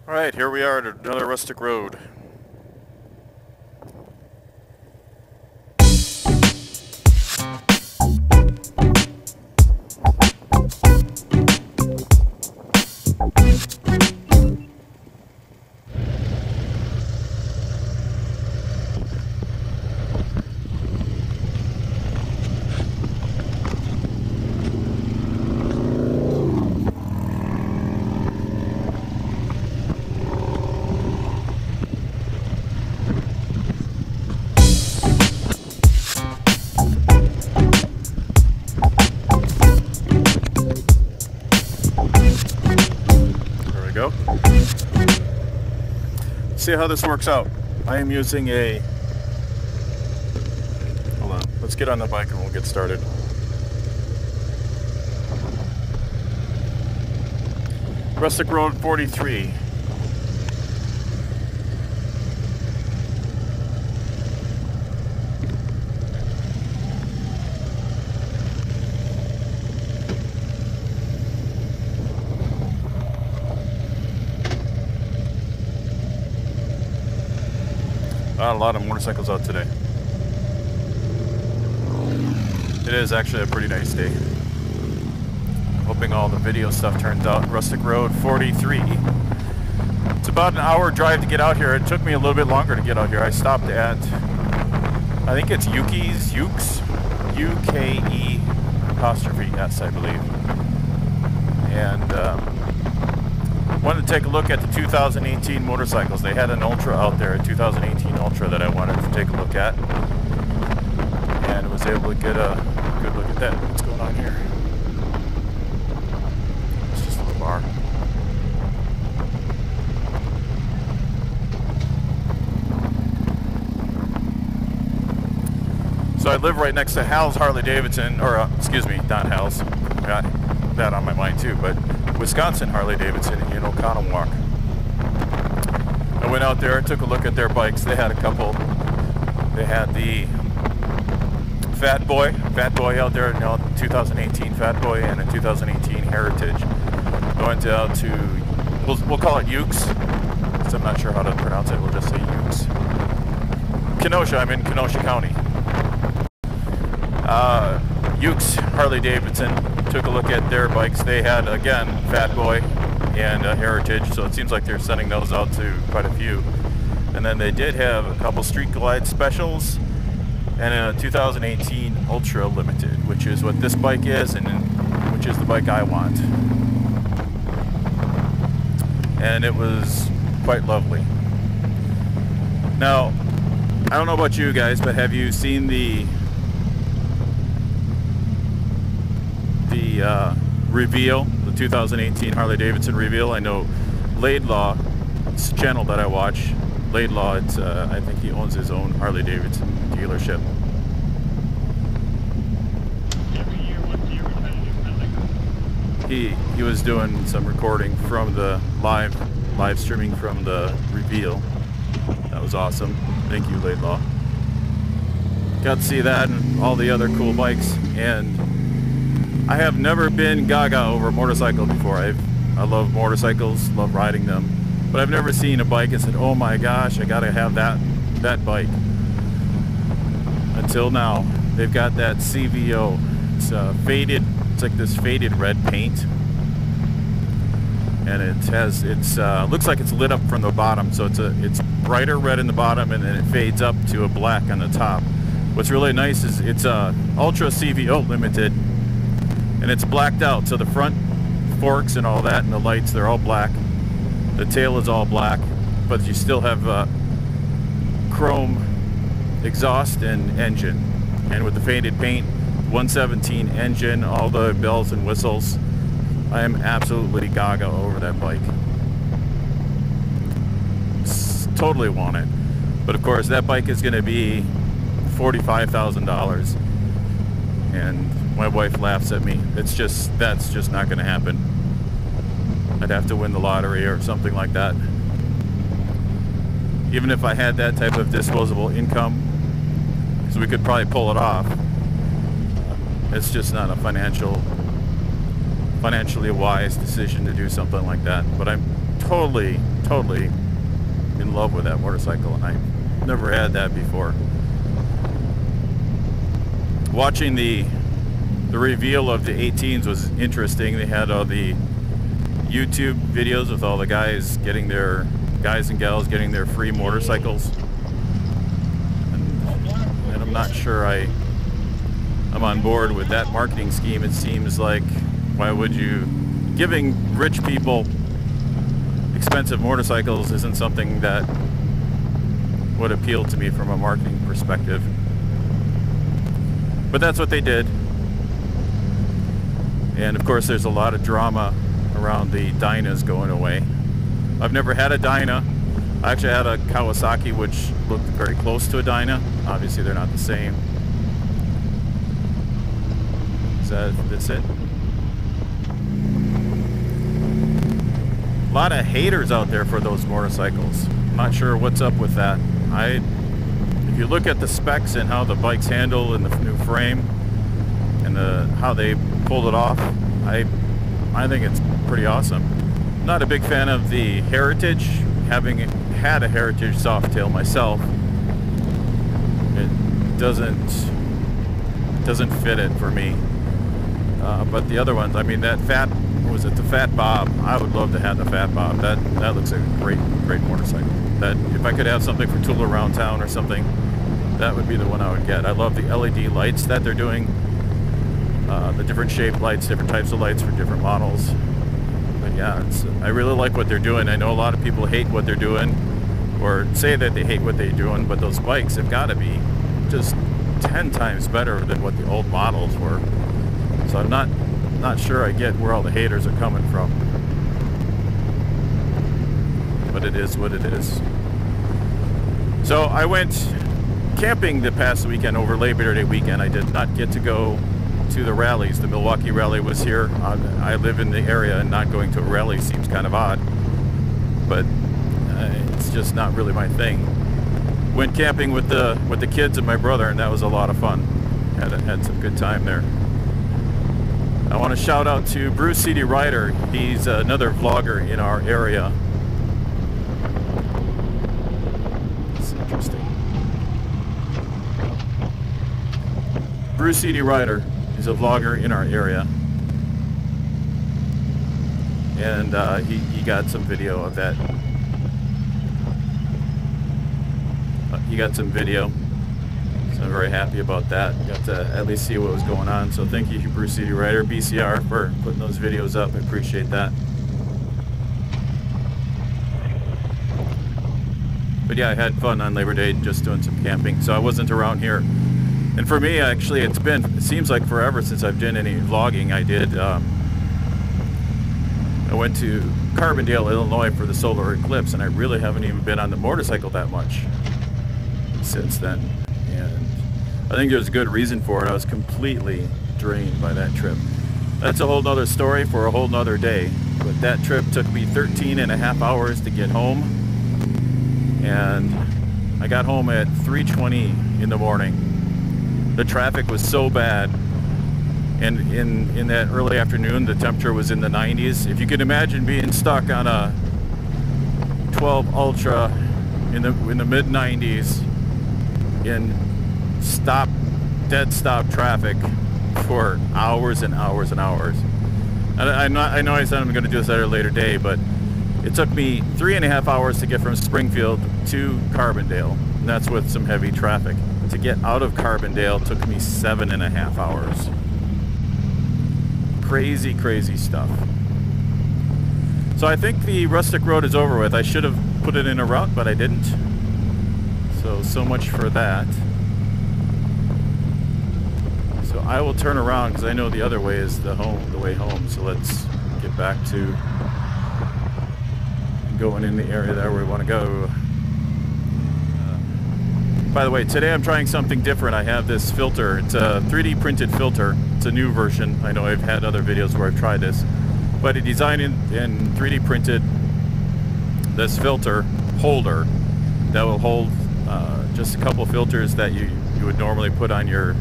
Alright, here we are at another rustic road. Go. See how this works out. I am using a... Hold on. Let's get on the bike and we'll get started. Rustic Road 43. Not a lot of motorcycles out today. It is actually a pretty nice day. Hoping all the video stuff turns out. Rustic Road 43. It's about an hour drive to get out here. It took me a little bit longer to get out here. I stopped at, I think it's Yuke's, U-K-E apostrophe S, I believe. And wanted to take a look at the 2018 motorcycles. They had an Ultra out there, a 2018 Ultra that I wanted to take a look at, and was able to get a good look at that. What's going on here? It's just a little bar. So I live right next to Hal's Harley-Davidson, or excuse me, not Hal's. Got that on my mind too, but Wisconsin Harley-Davidson in Oconomowoc. I went out there, took a look at their bikes. They had a couple. They had the Fat Boy out there, 2018 Fat Boy and a 2018 Heritage. I went out to, we'll call it Ukes, because I'm not sure how to pronounce it. We'll just say Ukes. Kenosha, I'm in Kenosha County. Ukes Harley-Davidson. Took a look at their bikes. They had, again, Fat Boy and a Heritage, so it seems like they're sending those out to quite a few. And then they did have a couple Street Glide specials and a 2018 Ultra Limited, which is what this bike is and which is the bike I want. And it was quite lovely. Now, I don't know about you guys, but have you seen the reveal, the 2018 Harley-Davidson reveal? I know Laidlaw's channel that I watch. Laidlaw, it's I think he owns his own Harley-Davidson dealership. Every year, what's your repetitive? He was doing some recording from the live streaming from the reveal. That was awesome. Thank you, Laidlaw. Got to see that and all the other cool bikes, and I have never been gaga over a motorcycle before. I love motorcycles, love riding them, but I've never seen a bike and said, oh my gosh, I gotta have that bike. Until now. They've got that CVO. It's faded, it's like this faded red paint, and it has, looks like it's lit up from the bottom, so it's brighter red in the bottom and then it fades up to a black on the top. What's really nice is it's a Ultra CVO Limited, and it's blacked out, so the front forks and all that and the lights, they're all black. The tail is all black, but you still have chrome exhaust and engine. And with the faded paint, 117 engine, all the bells and whistles, I am absolutely gaga over that bike. Totally want it. But of course, that bike is going to be $45,000. And my wife laughs at me. That's just not going to happen. I'd have to win the lottery or something like that. Even if I had that type of disposable income, because we could probably pull it off, it's just not a financial financially wise decision to do something like that. But I'm totally in love with that motorcycle, and I've never had that before. Watching the reveal of the 18s was interesting. They had all the YouTube videos with all the guys and gals getting their free motorcycles, and I'm not sure I'm on board with that marketing scheme. It seems like, why would you, giving rich people expensive motorcycles isn't something that would appeal to me from a marketing perspective. But that's what they did. And of course there's a lot of drama around the Dynas going away. I've never had a Dyna. I actually had a Kawasaki which looked very close to a Dyna. Obviously they're not the same. That's it? A lot of haters out there for those motorcycles. I'm not sure what's up with that. If you look at the specs and how the bikes handle in the new frame and how they pulled it off, I think it's pretty awesome. I'm not a big fan of the Heritage. Having had a Heritage Softail myself, it doesn't fit it for me. But the other ones, I mean, that was it the Fat Bob? I would love to have the Fat Bob. That looks like a great motorcycle. That if I could have something for tool around town or something, that would be the one I would get. I love the LED lights that they're doing, the different shaped lights, different types of lights for different models. But yeah, I really like what they're doing. I know a lot of people hate what they're doing, or say that they hate what they're doing, but those bikes have got to be just 10 times better than what the old models were. So I'm not sure I get where all the haters are coming from. But it is what it is. So I went camping the past weekend, over Labor Day weekend. I did not get to go to the rallies. The Milwaukee rally was here. I live in the area, and not going to a rally seems kind of odd. But it's just not really my thing. Went camping with the kids and my brother, and that was a lot of fun. Had some good time there. I want to shout out to Bruce City Rider. He's another vlogger in our area. It's interesting. Bruce City Rider is a vlogger in our area, and he got some video of that. He got some video. I'm very happy about that. Got to at least see what was going on. So thank you, Bruce City Rider, BCR, for putting those videos up. I appreciate that. But yeah, I had fun on Labor Day just doing some camping. So I wasn't around here. And for me, actually, it seems like forever since I've done any vlogging. I went to Carbondale, Illinois for the solar eclipse, and I really haven't even been on the motorcycle that much since then. And I think there's a good reason for it. I was completely drained by that trip. That's a whole nother story for a whole nother day. But that trip took me 13.5 hours to get home. And I got home at 3:20 in the morning. The traffic was so bad. And in that early afternoon, the temperature was in the 90s. If you could imagine being stuck on a 12 Ultra in the mid 90s in dead stop traffic for hours and hours and hours. I know I said I'm going to do this at a later day, but it took me 3.5 hours to get from Springfield to Carbondale, and that's with some heavy traffic. To get out of Carbondale took me 7.5 hours. Crazy, crazy stuff. So I think the Rustic Road is over with. I should have put it in a route, but I didn't. So much for that. So I will turn around because I know the other way is the way home. So let's get back to going in the area there where we want to go. By the way, today I'm trying something different. I have this filter. It's a 3D printed filter. It's a new version. I know I've had other videos where I've tried this, but I designed and 3D printed this filter holder that will hold just a couple filters that you would normally put on your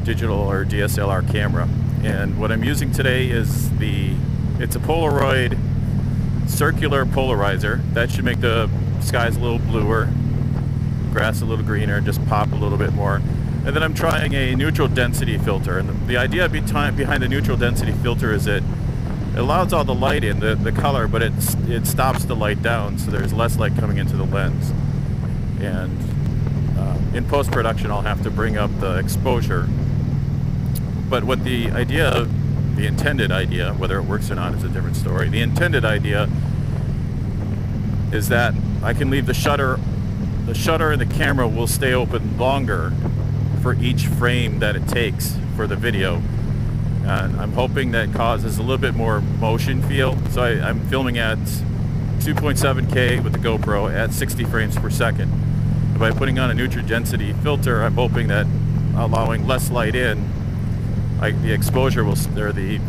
digital or DSLR camera. And what I'm using today is it's a Polaroid circular polarizer. That should make the skies a little bluer, grass a little greener, just pop a little bit more. And then I'm trying a neutral density filter. And the idea behind the neutral density filter is that it allows all the light in, the color, but it stops the light down, so there's less light coming into the lens. And in post-production, I'll have to bring up the exposure. But what the intended idea, whether it works or not is a different story. The intended idea is that I can leave the shutter and the camera will stay open longer for each frame that it takes for the video. And I'm hoping that causes a little bit more motion feel. So I'm filming at 2.7K with the GoPro at 60 frames per second. And by putting on a neutral density filter, I'm hoping that allowing less light in, the exposure will, or the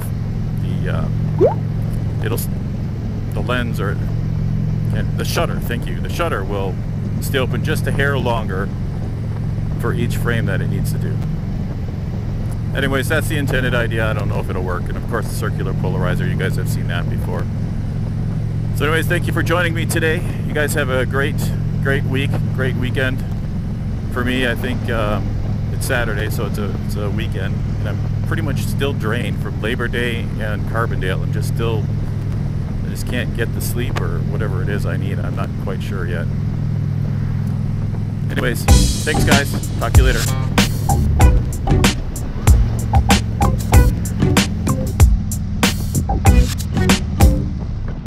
lens, or the shutter, thank you, the shutter will stay open just a hair longer for each frame that it needs to do. Anyways, that's the intended idea. I don't know if it'll work. And of course, the circular polarizer, you guys have seen that before. So anyways, thank you for joining me today. You guys have a great week, great weekend. For me, I think it's Saturday, so it's a weekend. And I'm pretty much still drained from Labor Day and Carbondale. I just can't get the sleep or whatever it is I need. I'm not quite sure yet. Anyways, thanks guys. Talk to you later.